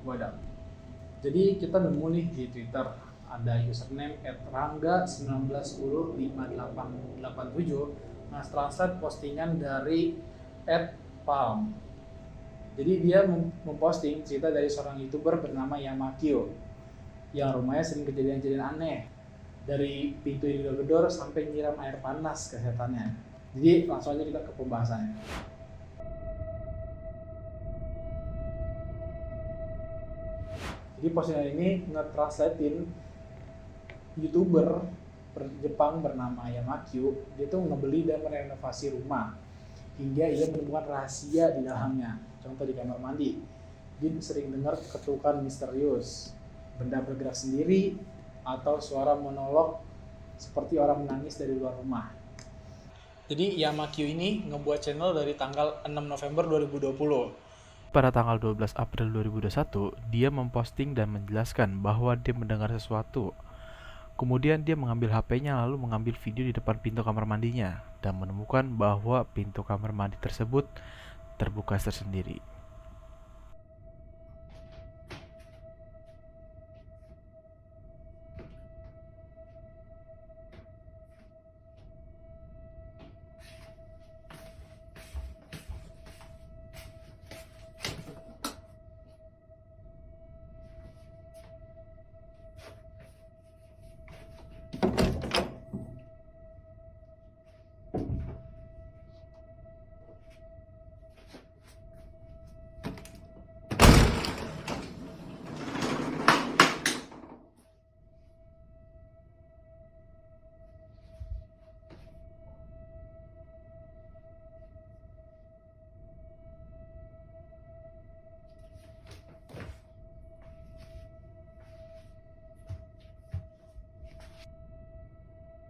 Wadah. Jadi kita nemu nih di Twitter ada username @rangga19105887 translate postingan dari @palm. Jadi dia memposting cerita dari seorang YouTuber bernama Yamakio yang rumahnya sering kejadian-kejadian aneh, dari pintu digedor-gedor sampai nyiram air panas ke setannya. Jadi langsung aja kita ke pembahasannya. Jadi postingan ini nge-translatein YouTuber Jepang bernama Yamakio. Dia tuh ngebeli dan merenovasi rumah hingga ia menemukan rahasia di dalamnya. Contoh di kamar mandi, dia sering dengar ketukan misterius, benda bergerak sendiri, atau suara monolog seperti orang menangis dari luar rumah. Jadi Yamakio ini ngebuat channel dari tanggal 6 November 2020. Pada tanggal 12 April 2021, dia memposting dan menjelaskan bahwa dia mendengar sesuatu. Kemudian dia mengambil HP-nya lalu mengambil video di depan pintu kamar mandinya dan menemukan bahwa pintu kamar mandi tersebut terbuka tersendiri.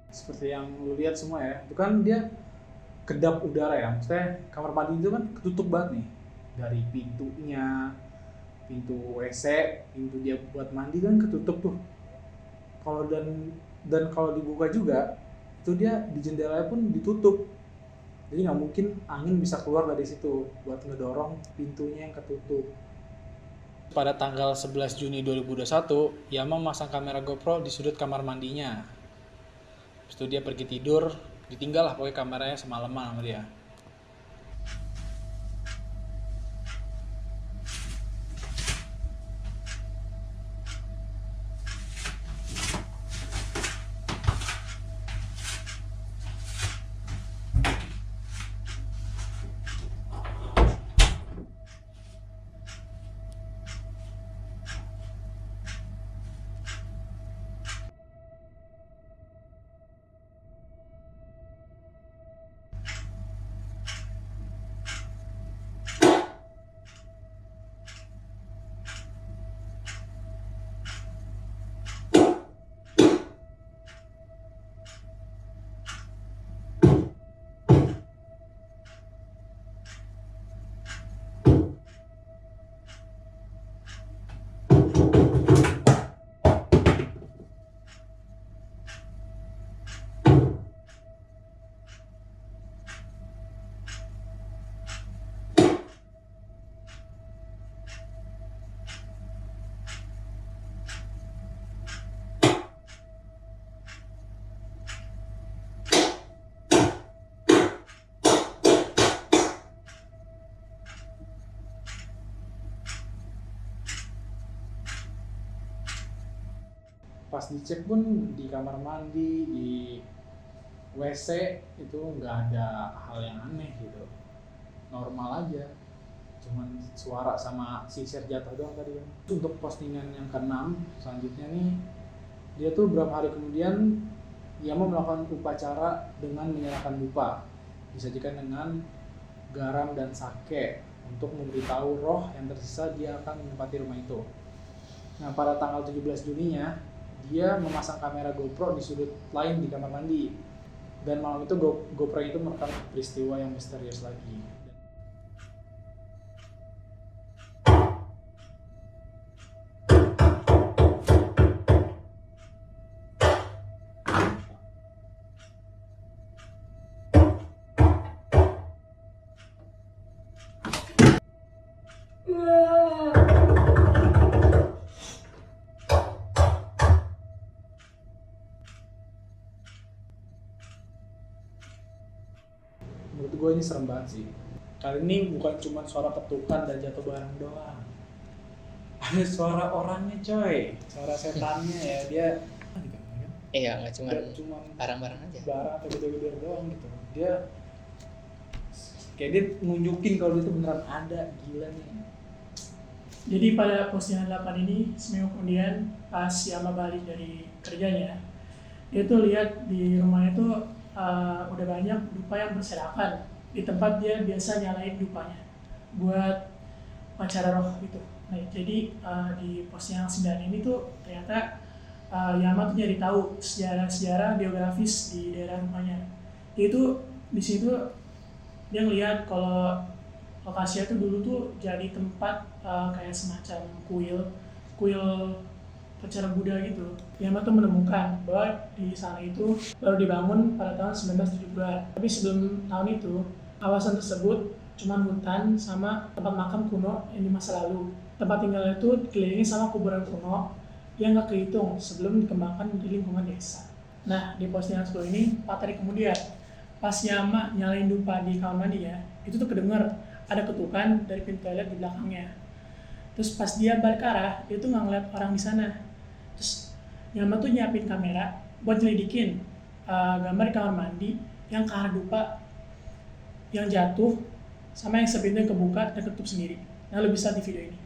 Seperti yang lu lihat semua ya, itu kan dia kedap udara ya, maksudnya kamar mandi itu kan ketutup banget nih, dari pintunya, pintu WC, pintu dia buat mandi kan ketutup tuh. Kalau dan kalau dibuka juga, itu dia di jendelanya pun ditutup, jadi nggak mungkin angin bisa keluar dari situ buat ngedorong pintunya yang ketutup. Pada tanggal 11 Juni 2021, Yama memasang kamera GoPro di sudut kamar mandinya. Habis itu dia pergi tidur, ditinggal lah pokoknya kameranya semalaman sama dia. Pas dicek pun di kamar mandi, di WC itu nggak ada hal yang aneh gitu, normal aja, cuman suara sama sisir jatuh doang tadi kan. Untuk postingan yang ke-6 selanjutnya nih, dia tuh beberapa hari kemudian dia mau melakukan upacara dengan menyalakan dupa disajikan dengan garam dan sake untuk memberitahu roh yang tersisa dia akan menempati rumah itu. Nah, pada tanggal 17 Juninya dia memasang kamera GoPro di sudut lain di kamar mandi, dan malam itu GoPro itu merekam peristiwa yang misterius lagi. ini serem banget sih. Kali ini bukan cuma suara ketukan dan jatuh barang doang. Ada suara orangnya coy, suara setannya ya, dia gitu kan. Iya, nggak cuma Cuma barang-barang aja. barang atau gede-gede doang gitu. Dia kayak dia nunjukin kalau dia tuh beneran ada, gila nih. Jadi pada postingan 8 ini, seminggu kemudian pas Yama balik dari kerjanya, dia tuh lihat di rumahnya tuh udah banyak dupa yang berserakan di tempat dia biasa nyalain dupanya buat pacara roh gitu. Nah, jadi di postingan 9 ini tuh ternyata Yama tuh nyari tahu sejarah biografis di daerah rumahnya. Itu di situ dia ngeliat kalau lokasinya tuh dulu tuh jadi tempat kayak semacam kuil pacara Buddha gitu. Yama tuh menemukan bahwa di sana itu baru dibangun pada tahun 1970-an. Tapi sebelum tahun itu, kawasan tersebut cuma hutan sama tempat makam kuno yang di masa lalu. Tempat tinggal itu dikelilingi sama kuburan kuno yang gak kehitung sebelum dikembangkan menjadi lingkungan desa. Nah, di postingan 10 ini, 4 hari kemudian, pas Yama nyalain dupa di kamar mandi ya, itu tuh kedenger ada ketukan dari pintu toilet di belakangnya. Terus pas dia balik arah, dia tuh nggak ngeliat orang di sana. Terus Yama tuh nyiapin kamera buat nyelidikin gambar di kamar mandi yang ke arah dupa yang jatuh sama yang sepintu yang kebuka dan ketutup sendiri. Nah, lo bisa di video ini.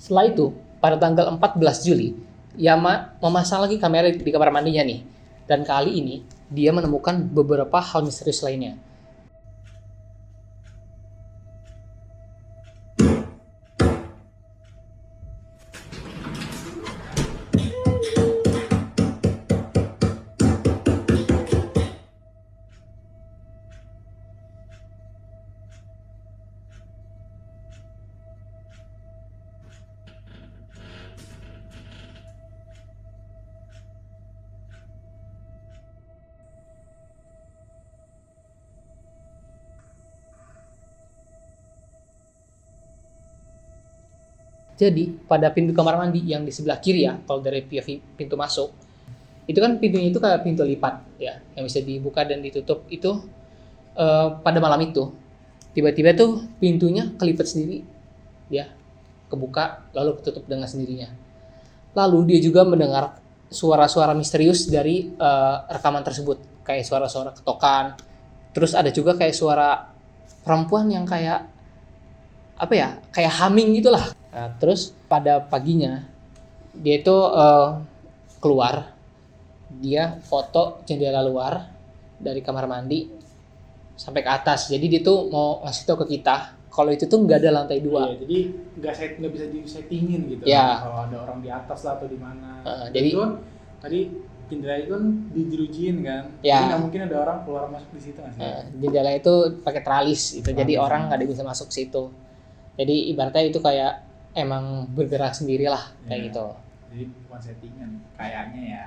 Setelah itu, pada tanggal 14 Juli, Yama memasang lagi kamera di kamar mandinya nih. Dan kali ini, dia menemukan beberapa hal misterius lainnya. Jadi, pada pintu kamar mandi yang di sebelah kiri ya, kalau dari POV pintu masuk, itu kan pintunya itu kayak pintu lipat ya, yang bisa dibuka dan ditutup itu pada malam itu. Tiba-tiba tuh pintunya kelipat sendiri, ya, kebuka lalu ketutup dengan sendirinya. Lalu dia juga mendengar suara-suara misterius dari rekaman tersebut, kayak suara-suara ketokan. Terus ada juga kayak suara perempuan yang kayak apa ya, kayak humming gitulah. Nah, terus pada paginya dia itu keluar, dia foto jendela luar dari kamar mandi sampai ke atas. Jadi dia tuh mau ngasih tahu ke kita kalau itu tuh nggak ada lantai 2. Iya, jadi nggak bisa disettingin gitu. Ya. Kalau ada orang di atas lah atau di mana. Jadi itu kan tadi jendela itu kan dijerujiin kan. Ya. Jadi nggak mungkin ada orang keluar masuk di situ nggak sih? Jendela itu pakai tralis itu, jadi orang nggak ada bisa masuk situ. Jadi ibaratnya itu kayak emang bergerak sendirilah kayak gitu. Jadi bukan settingan kayaknya ya.